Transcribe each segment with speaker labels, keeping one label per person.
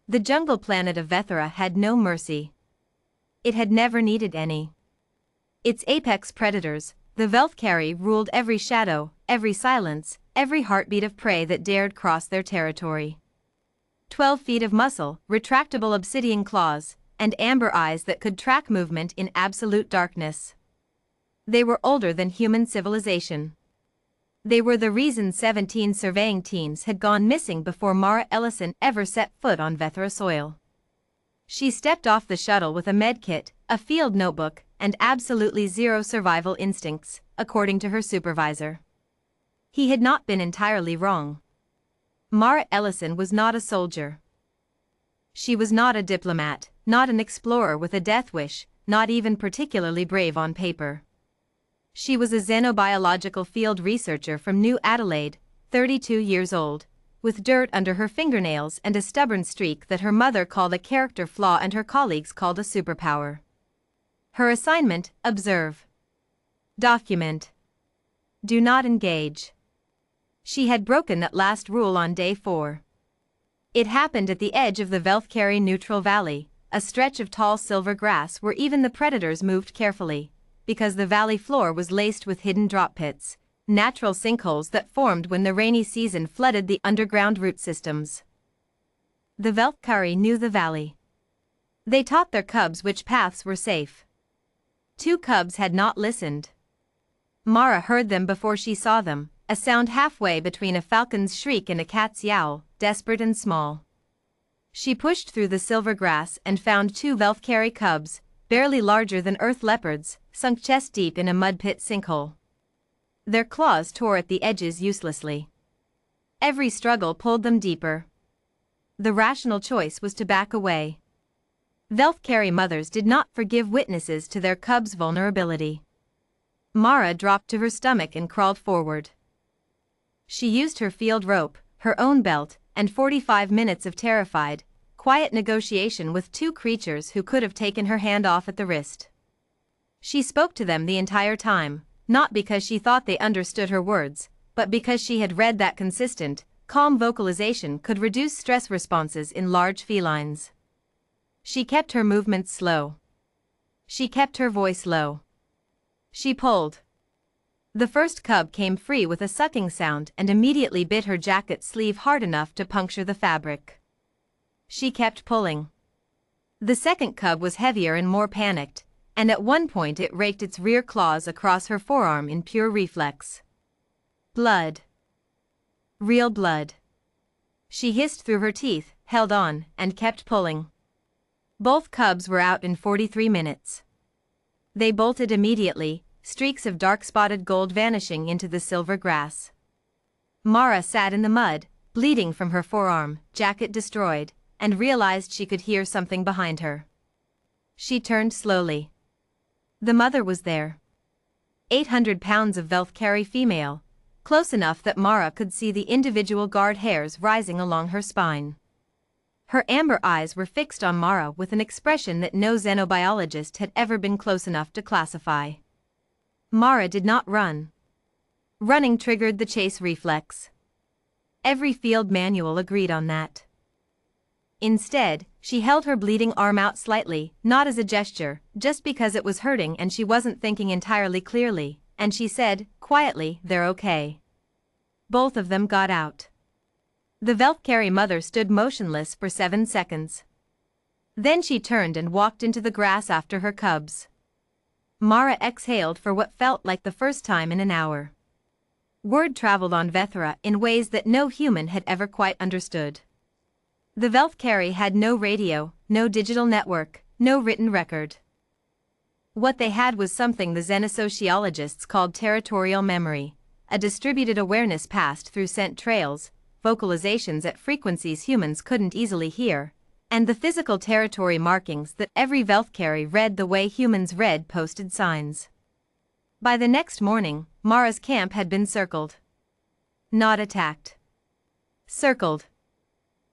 Speaker 1: The jungle planet of Vethera had no mercy. It had never needed any. Its apex predators, the Velthcari, ruled every shadow, every silence, every heartbeat of prey that dared cross their territory. 12 feet of muscle, retractable obsidian claws, and amber eyes that could track movement in absolute darkness. They were older than human civilization. They were the reason 17 surveying teams had gone missing before Mara Ellison ever set foot on Vethera soil. She stepped off the shuttle with a medkit, a field notebook, and absolutely zero survival instincts, according to her supervisor. He had not been entirely wrong. Mara Ellison was not a soldier. She was not a diplomat, not an explorer with a death wish, not even particularly brave on paper. She was a xenobiological field researcher from New Adelaide, 32 years old, with dirt under her fingernails and a stubborn streak that her mother called a character flaw and her colleagues called a superpower. Her assignment: observe. Document. Do not engage. She had broken that last rule on day 4. It happened at the edge of the Velthcari Neutral Valley, a stretch of tall silver grass where even the predators moved carefully, because the valley floor was laced with hidden drop pits, natural sinkholes that formed when the rainy season flooded the underground root systems. The Velthcari knew the valley. They taught their cubs which paths were safe. 2 cubs had not listened. Mara heard them before she saw them, a sound halfway between a falcon's shriek and a cat's yowl, desperate and small. She pushed through the silver grass and found 2 Velthcari cubs, barely larger than earth leopards, sunk chest-deep in a mud pit sinkhole. Their claws tore at the edges uselessly. Every struggle pulled them deeper. The rational choice was to back away. Velthcari mothers did not forgive witnesses to their cubs' vulnerability. Mara dropped to her stomach and crawled forward. She used her field rope, her own belt, and 45 minutes of terrified, quiet negotiation with 2 creatures who could have taken her hand off at the wrist. She spoke to them the entire time, not because she thought they understood her words, but because she had read that consistent, calm vocalization could reduce stress responses in large felines. She kept her movements slow. She kept her voice low. She pulled. The first cub came free with a sucking sound and immediately bit her jacket sleeve hard enough to puncture the fabric. She kept pulling. The second cub was heavier and more panicked, and at one point it raked its rear claws across her forearm in pure reflex. Blood. Real blood. She hissed through her teeth, held on, and kept pulling. Both cubs were out in 43 minutes. They bolted immediately, streaks of dark-spotted gold vanishing into the silver grass. Mara sat in the mud, bleeding from her forearm, jacket destroyed, and realized she could hear something behind her. She turned slowly. The mother was there. 800 pounds of Velthcari female, close enough that Mara could see the individual guard hairs rising along her spine. Her amber eyes were fixed on Mara with an expression that no xenobiologist had ever been close enough to classify. Mara did not run. Running triggered the chase reflex. Every field manual agreed on that. Instead, she held her bleeding arm out slightly, not as a gesture, just because it was hurting and she wasn't thinking entirely clearly, and she said, quietly, "They're okay." Both of them got out. The Velthcari mother stood motionless for 7 seconds. Then she turned and walked into the grass after her cubs. Mara exhaled for what felt like the first time in an hour. Word traveled on Vethera in ways that no human had ever quite understood. The Velthcari had no radio, no digital network, no written record. What they had was something the xenosociologists called territorial memory, a distributed awareness passed through scent trails, vocalizations at frequencies humans couldn't easily hear, and the physical territory markings that every Velthcari read the way humans read posted signs. By the next morning, Mara's camp had been circled. Not attacked. Circled.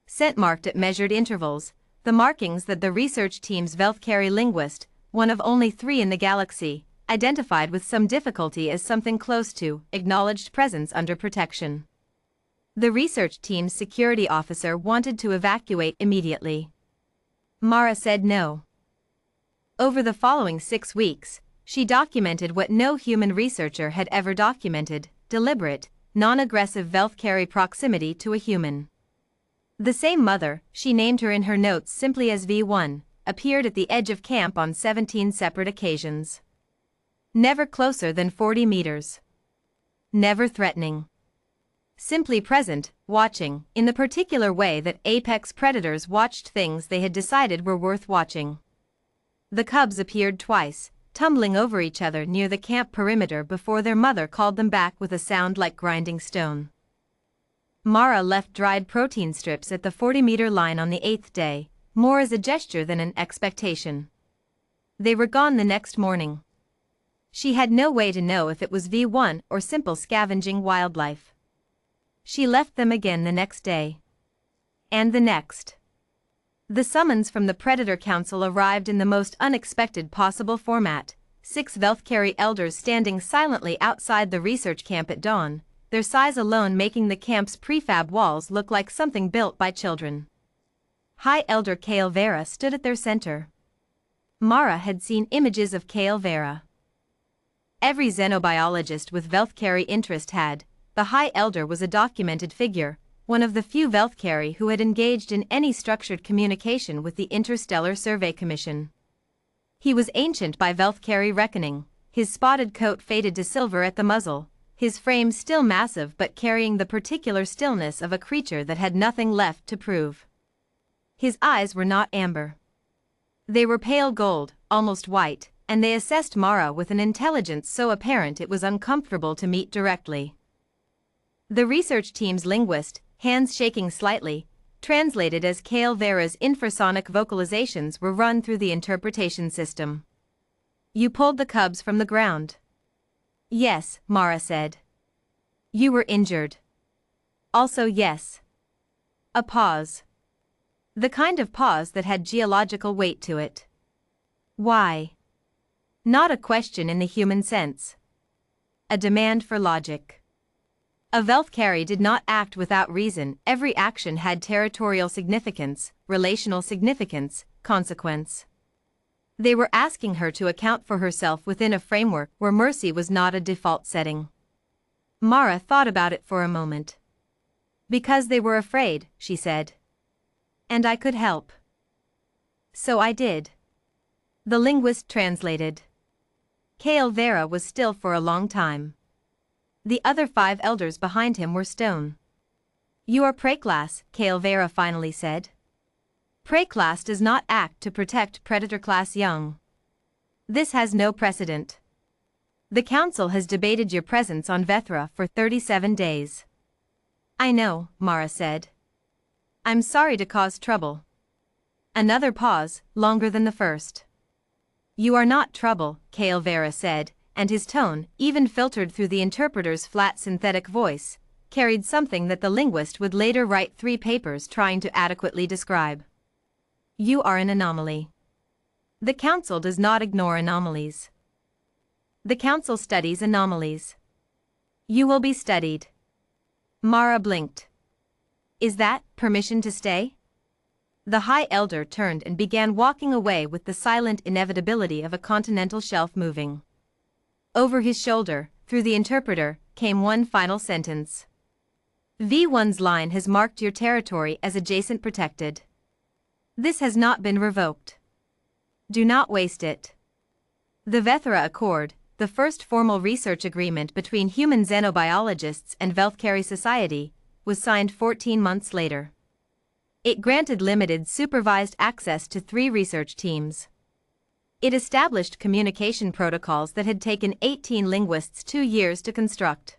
Speaker 1: Scent marked at measured intervals, the markings that the research team's Velthcari linguist, one of only 3 in the galaxy, identified with some difficulty as something close to acknowledged presence under protection. The research team's security officer wanted to evacuate immediately. Mara said no. Over the following 6 weeks, she documented what no human researcher had ever documented: deliberate, non-aggressive Velthcari proximity to a human. The same mother, she named her in her notes simply as V1, appeared at the edge of camp on 17 separate occasions. Never closer than 40 meters. Never threatening. Simply present, watching, in the particular way that apex predators watched things they had decided were worth watching. The cubs appeared twice, tumbling over each other near the camp perimeter before their mother called them back with a sound like grinding stone. Mara left dried protein strips at the 40-meter line on the 8th day, more as a gesture than an expectation. They were gone the next morning. She had no way to know if it was V1 or simple scavenging wildlife. She left them again the next day. And the next. The summons from the Predator Council arrived in the most unexpected possible format: 6 Velthcari elders standing silently outside the research camp at dawn, their size alone making the camp's prefab walls look like something built by children. High Elder Kale Vera stood at their center. Mara had seen images of Kale Vera. Every xenobiologist with Velthcari interest had. The High Elder was a documented figure, one of the few Velthcari who had engaged in any structured communication with the Interstellar Survey Commission. He was ancient by Velthcari reckoning, his spotted coat faded to silver at the muzzle, his frame still massive but carrying the particular stillness of a creature that had nothing left to prove. His eyes were not amber. They were pale gold, almost white, and they assessed Mara with an intelligence so apparent it was uncomfortable to meet directly. The research team's linguist, hands shaking slightly, translated as Kale Vera's infrasonic vocalizations were run through the interpretation system. "You pulled the cubs from the ground." "Yes," Mara said. "You were injured." "Also yes." A pause. The kind of pause that had geological weight to it. Why? Not a question in the human sense. A demand for logic. A Velthcari did not act without reason. Every action had territorial significance, relational significance, consequence. They were asking her to account for herself within a framework where mercy was not a default setting. Mara thought about it for a moment. "Because they were afraid," she said. "And I could help. So I did." The linguist translated. Kale Vera was still for a long time. The other 5 elders behind him were stone. "You are Praeclass," Kale Vera finally said. "Praeclass does not act to protect predator-class young. This has no precedent. The council has debated your presence on Vethra for 37 days. "I know," Mara said. "I'm sorry to cause trouble." Another pause, longer than the first. "You are not trouble," Kale Vera said, and his tone, even filtered through the interpreter's flat synthetic voice, carried something that the linguist would later write 3 papers trying to adequately describe. "You are an anomaly. The council does not ignore anomalies. The council studies anomalies. You will be studied." Mara blinked. "Is that permission to stay?" The High Elder turned and began walking away with the silent inevitability of a continental shelf moving. Over his shoulder, through the interpreter, came one final sentence. "V1's line has marked your territory as adjacent protected. This has not been revoked. Do not waste it." The Vethra Accord, the first formal research agreement between human xenobiologists and Velthcari society, was signed 14 months later. It granted limited supervised access to 3 research teams. It established communication protocols that had taken 18 linguists 2 years to construct.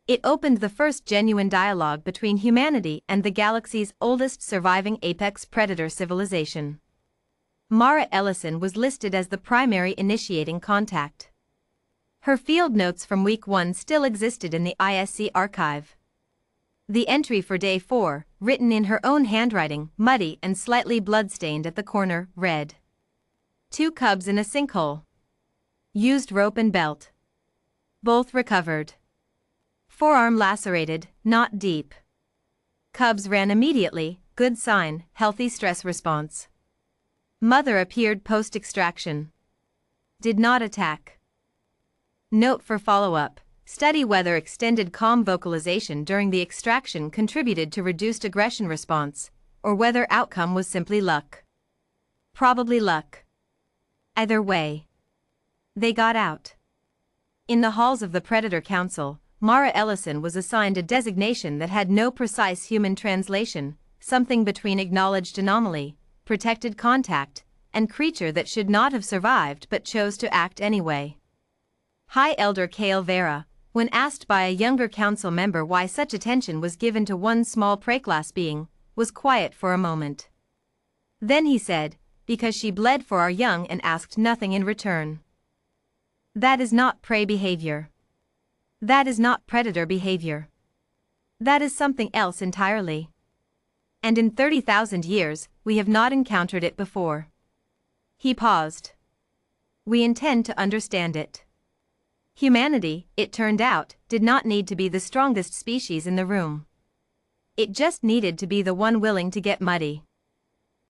Speaker 1: It opened the first genuine dialogue between humanity and the galaxy's oldest surviving apex predator civilization. Mara Ellison was listed as the primary initiating contact. Her field notes from week 1 still existed in the ISC archive. The entry for day 4, written in her own handwriting, muddy and slightly blood-stained at the corner, read: 2 cubs in a sinkhole. Used rope and belt. Both recovered. Forearm lacerated, not deep. Cubs ran immediately, good sign, healthy stress response. Mother appeared post-extraction. Did not attack. Note for follow-up. Study whether extended calm vocalization during the extraction contributed to reduced aggression response, or whether outcome was simply luck. Probably luck. Either way, they got out. In the halls of the Predator Council, Mara Ellison was assigned a designation that had no precise human translation, something between acknowledged anomaly, protected contact, and creature that should not have survived but chose to act anyway. High Elder Kale Vera, when asked by a younger council member why such attention was given to one small prey-class being, was quiet for a moment. Then he said, "Because she bled for our young and asked nothing in return." That is not prey behavior. That is not predator behavior. That is something else entirely. And in 30,000 years, we have not encountered it before. He paused. We intend to understand it. Humanity, it turned out, did not need to be the strongest species in the room. It just needed to be the one willing to get muddy.